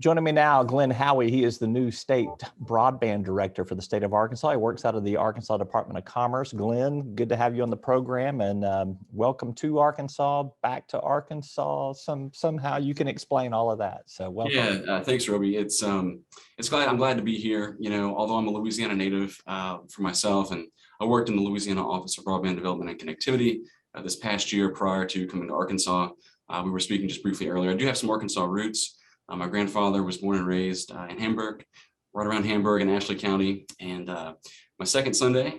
Joining me now, Glen Howie. He is the new state broadband director for the state of Arkansas. He works out of the Arkansas Department of Commerce. Glen, good to have you on the program, and welcome to Arkansas, back to Arkansas. Somehow you can explain all of that. So welcome. Yeah, thanks, Roby. I'm glad to be here. You know, although I'm a Louisiana native for myself, and I worked in the Louisiana Office of Broadband Development and Connectivity this past year prior to coming to Arkansas. We were speaking just briefly earlier. I do have some Arkansas roots. My grandfather was born and raised in Hamburg, right around Hamburg in Ashley County. And my second Sunday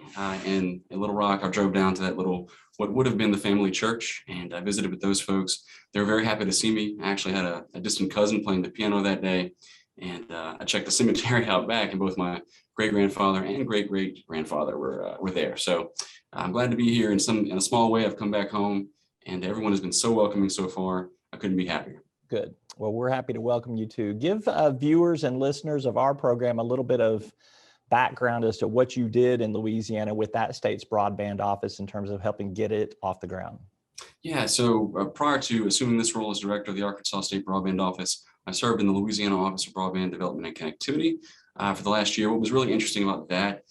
in Little Rock, I drove down to what would have been the family church, and I visited with those folks. They were very happy to see me. I actually had a distant cousin playing the piano that day, and I checked the cemetery out back, and both my great-grandfather and great-great-grandfather were there. So I'm glad to be here. In a small way, I've come back home, and everyone has been so welcoming so far. I couldn't be happier. Good. Well, we're happy to welcome you too. Give viewers and listeners of our program a little bit of background as to what you did in Louisiana with that state's broadband office in terms of helping get it off the ground. Yeah, so prior to assuming this role as director of the Arkansas State Broadband Office, I served in the Louisiana Office of Broadband Development and Connectivity for the last year. What was really interesting about that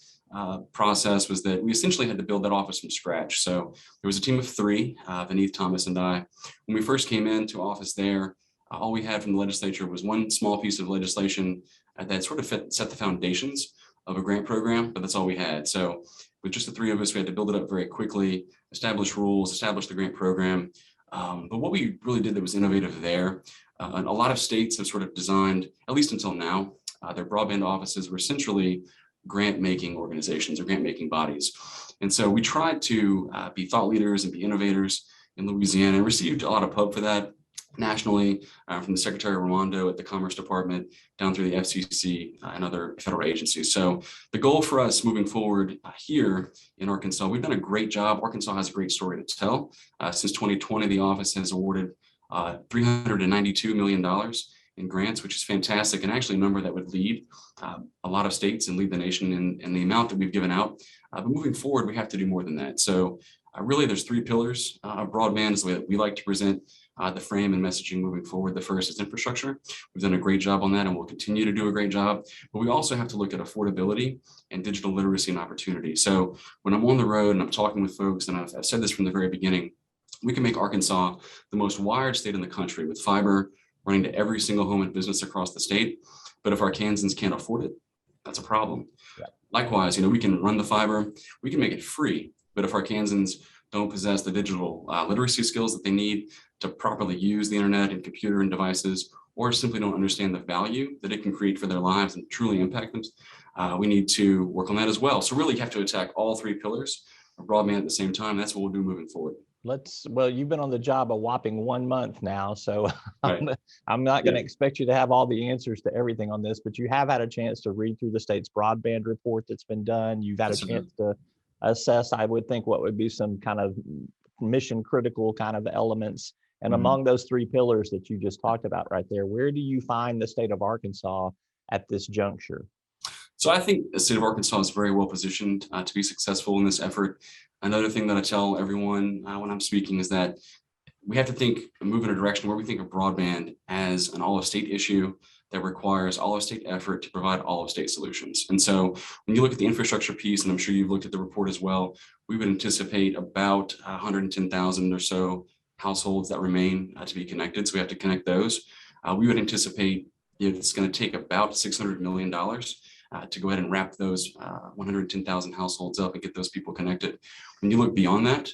process was that we essentially had to build that office from scratch. So there was a team of three, Beneath, Thomas, and I. When we first came into office there, all we had from the legislature was one small piece of legislation that sort of set the foundations of a grant program, but that's all we had. So with just the three of us, we had to build it up very quickly, establish rules, establish the grant program. But what we really did that was innovative there, and a lot of states have sort of designed, at least until now, their broadband offices were essentially grant-making organizations or grant-making bodies. And so we tried to be thought leaders and be innovators in Louisiana, and received a lot of pub for that nationally, from the Secretary Raimondo at the Commerce Department down through the FCC and other federal agencies. So the goal for us moving forward here in Arkansas, we've done a great job. Arkansas has a great story to tell. Since 2020, the office has awarded $392 million in grants, which is fantastic, and actually a number that would lead a lot of states and lead the nation in the amount that we've given out. But moving forward, we have to do more than that. So really, there's three pillars of broadband is the way that we like to present the frame and messaging moving forward. The first is infrastructure. We've done a great job on that, and we'll continue to do a great job. But we also have to look at affordability and digital literacy and opportunity. So when I'm on the road and I'm talking with folks, and I've said this from the very beginning, we can make Arkansas the most wired state in the country with fiber running to every single home and business across the state. But if Arkansans can't afford it, that's a problem. Yeah. Likewise, we can run the fiber, we can make it free. But if Arkansans don't possess the digital literacy skills that they need to properly use the internet and computer and devices, or simply don't understand the value that it can create for their lives and truly impact them, we need to work on that as well. So really you have to attack all three pillars of broadband at the same time. That's what we'll do moving forward. Well, you've been on the job a whopping 1 month now, so right. I'm not going to expect you to have all the answers to everything on this, but you have had a chance to read through the state's broadband report that's been done. You've had a chance to assess, I would think, what would be some kind of mission critical kind of elements. And among those three pillars that you just talked about right there, where do you find the state of Arkansas at this juncture? So I think the state of Arkansas is very well positioned to be successful in this effort. Another thing that I tell everyone when I'm speaking is that we have to think and move in a direction where we think of broadband as an all-of-state issue that requires all-of-state effort to provide all-of-state solutions. And so when you look at the infrastructure piece, and I'm sure you've looked at the report as well, we would anticipate about 110,000 or so households that remain to be connected. So we have to connect those. We would anticipate it's going to take about $600 million to go ahead and wrap those 110,000 households up and get those people connected. When you look beyond that,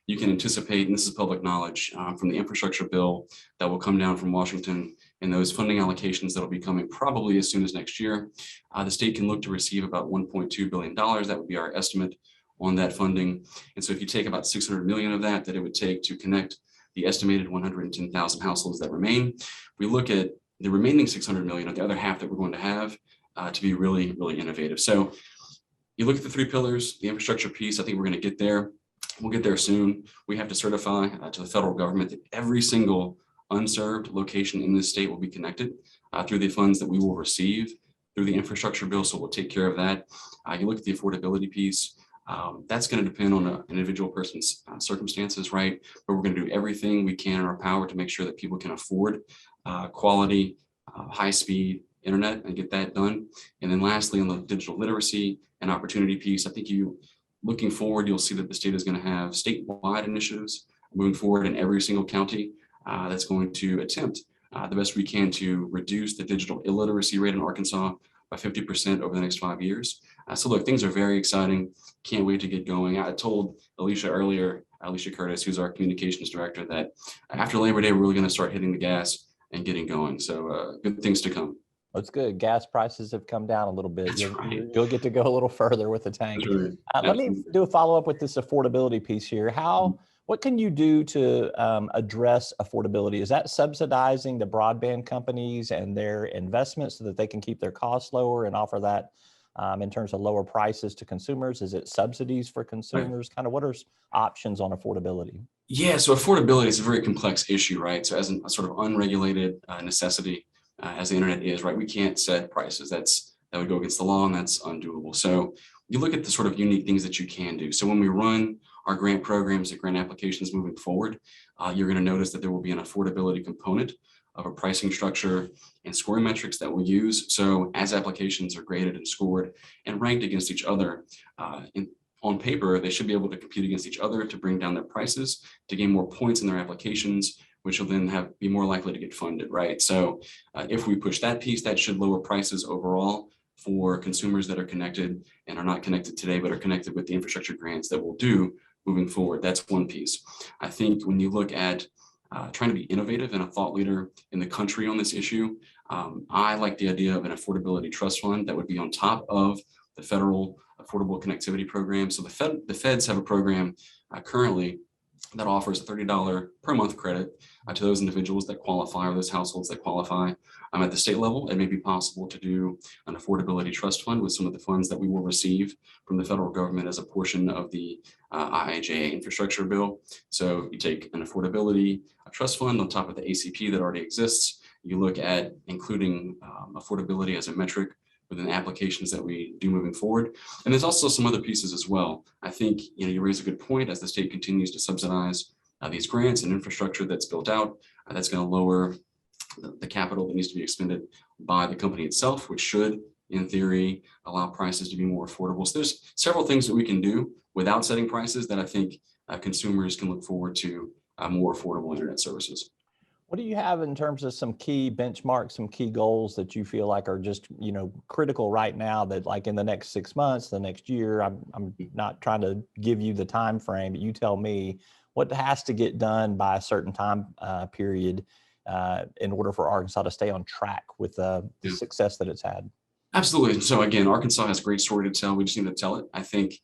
you can anticipate, and this is public knowledge, from the infrastructure bill that will come down from Washington and those funding allocations that will be coming probably as soon as next year, the state can look to receive about $1.2 billion. That would be our estimate on that funding. And so if you take about 600 million of that it would take to connect the estimated 110,000 households that remain, we look at the remaining 600 million, or the other half that we're going to have, to be really, really innovative. So you look at the three pillars, the infrastructure piece, I think we're going to get there. We'll get there soon. We have to certify to the federal government that every single unserved location in this state will be connected through the funds that we will receive through the infrastructure bill. So we'll take care of that. You look at the affordability piece. That's going to depend on an individual person's circumstances, right? But we're going to do everything we can in our power to make sure that people can afford quality, high-speed internet and get that done. And then lastly, on the digital literacy and opportunity piece, I think looking forward, you'll see that the state is going to have statewide initiatives moving forward in every single county that's going to attempt the best we can to reduce the digital illiteracy rate in Arkansas by 50% over the next 5 years. So look, things are very exciting. Can't wait to get going. I told Alicia earlier, Alicia Curtis, who's our communications director, that after Labor Day, we're really going to start hitting the gas and getting going. So good things to come. That's good. Gas prices have come down a little bit. That's right. You'll get to go a little further with the tank. Right. Let me do a follow-up with this affordability piece here. What can you do to address affordability? Is that subsidizing the broadband companies and their investments so that they can keep their costs lower and offer that in terms of lower prices to consumers? Is it subsidies for consumers? Right. Kind of what are options on affordability? Yeah, so affordability is a very complex issue, right? So as a sort of unregulated necessity, as the internet is, right, we can't set prices. That would go against the law, and that's undoable. So you look at the sort of unique things that you can do. So when we run our grant programs and grant applications moving forward, you're going to notice that there will be an affordability component of a pricing structure and scoring metrics that we'll use. So as applications are graded and scored and ranked against each other, on paper, they should be able to compete against each other to bring down their prices, to gain more points in their applications, which will then be more likely to get funded, right? So if we push that piece, that should lower prices overall for consumers that are connected and are not connected today, but are connected with the infrastructure grants that we'll do moving forward. That's one piece. I think when you look at trying to be innovative and a thought leader in the country on this issue, I like the idea of an affordability trust fund that would be on top of the federal affordable connectivity program. So the feds have a program currently that offers a $30 per month credit to those individuals that qualify, or those households that qualify. At the state level, it may be possible to do an affordability trust fund with some of the funds that we will receive from the federal government as a portion of the IIJA infrastructure bill. So you take an affordability trust fund on top of the ACP that already exists. You look at including affordability as a metric within the applications that we do moving forward. And there's also some other pieces as well. I think you raise a good point. As the state continues to subsidize these grants and infrastructure that's built out, that's going to lower the capital that needs to be expended by the company itself, which should, in theory, allow prices to be more affordable. So there's several things that we can do without setting prices that I think consumers can look forward to more affordable internet services. What do you have in terms of some key benchmarks, some key goals that you feel like are just, critical right now, that like in the next 6 months, the next year, I'm not trying to give you the time frame, but you tell me what has to get done by a certain time period in order for Arkansas to stay on track with the success that it's had? Absolutely. So again, Arkansas has a great story to tell. We just need to tell it. I think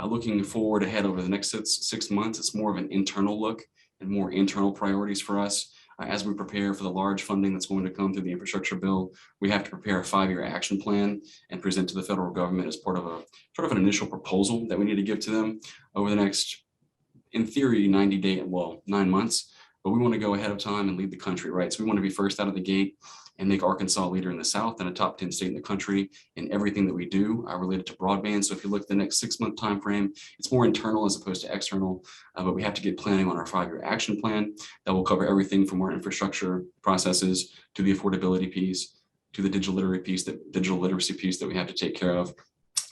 looking forward ahead over the next six months, it's more of an internal look and more internal priorities for us. As we prepare for the large funding that's going to come through the infrastructure bill, we have to prepare a 5-year action plan and present to the federal government as part of a sort of an initial proposal that we need to give to them over the next, in theory, 9 months. But we want to go ahead of time and lead the country, right? So we want to be first out of the gate and make Arkansas a leader in the South and a top 10 state in the country in everything that we do related to broadband. So if you look at the next 6-month time frame, it's more internal as opposed to external, but we have to get planning on our 5-year action plan that will cover everything from our infrastructure processes to the affordability piece, to the digital literacy piece that we have to take care of.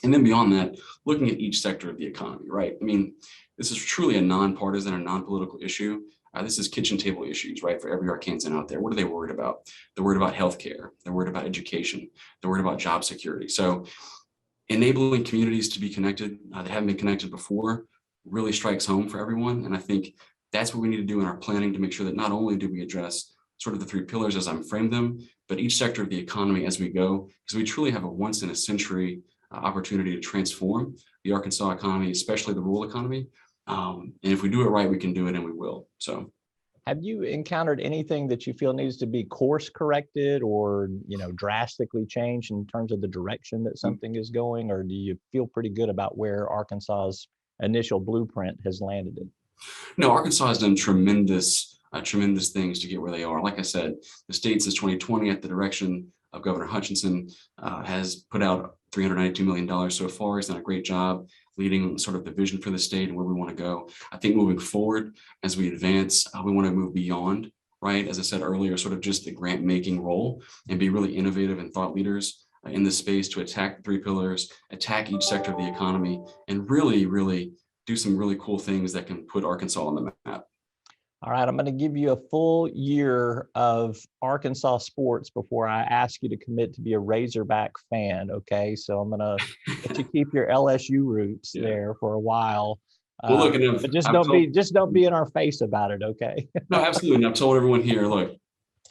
And then beyond that, looking at each sector of the economy, right? I mean, this is truly a nonpartisan and non-political issue. This is kitchen table issues, right? For every Arkansan out there, what are they worried about? They're worried about healthcare. They're worried about education. They're worried about job security. So enabling communities to be connected that haven't been connected before really strikes home for everyone. And I think that's what we need to do in our planning to make sure that not only do we address sort of the 3 pillars as I'm framed them, but each sector of the economy as we go, because we truly have a once in a century opportunity to transform the Arkansas economy, especially the rural economy. And if we do it right, we can do it, and we will. So, have you encountered anything that you feel needs to be course corrected or, drastically changed in terms of the direction that something is going, or do you feel pretty good about where Arkansas's initial blueprint has landed in? No, Arkansas has done tremendous things to get where they are. Like I said, the state since 2020, at the direction of Governor Hutchinson, has put out $392 million so far. He's done a great job leading sort of the vision for the state and where we want to go. I think moving forward, as we advance, we want to move beyond, right? As I said earlier, sort of just the grant making role and be really innovative and thought leaders in this space to attack the 3 pillars, attack each sector of the economy, and really do some really cool things that can put Arkansas on the map. All right, I'm going to give you a full year of Arkansas sports before I ask you to commit to be a Razorback fan. Okay, so I'm going to let you keep your LSU roots there for a while. Well, look, but don't be in our face about it. Okay. No, absolutely. And I've told everyone here, look,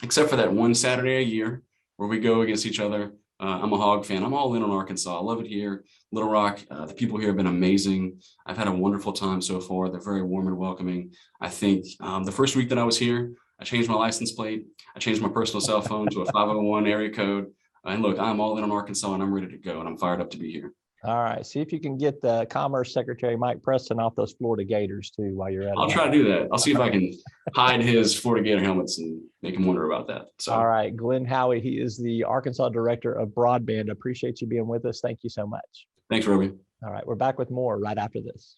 except for that one Saturday a year where we go against each other, I'm a Hog fan. I'm all in on Arkansas. I love it here. Little Rock, the people here have been amazing. I've had a wonderful time so far. They're very warm and welcoming. I think the first week that I was here, I changed my license plate. I changed my personal cell phone to a 501 area code. And look, I'm all in on Arkansas and I'm ready to go and I'm fired up to be here. All right. See if you can get the Commerce Secretary, Mike Preston, off those Florida Gators too while you're at it. I'll try to do that. I'll see if I can hide his Florida Gator helmets and make him wonder about that. So. All right. Glen Howie, he is the Arkansas Director of Broadband. Appreciate you being with us. Thank you so much. Thanks, Roby. All right. We're back with more right after this.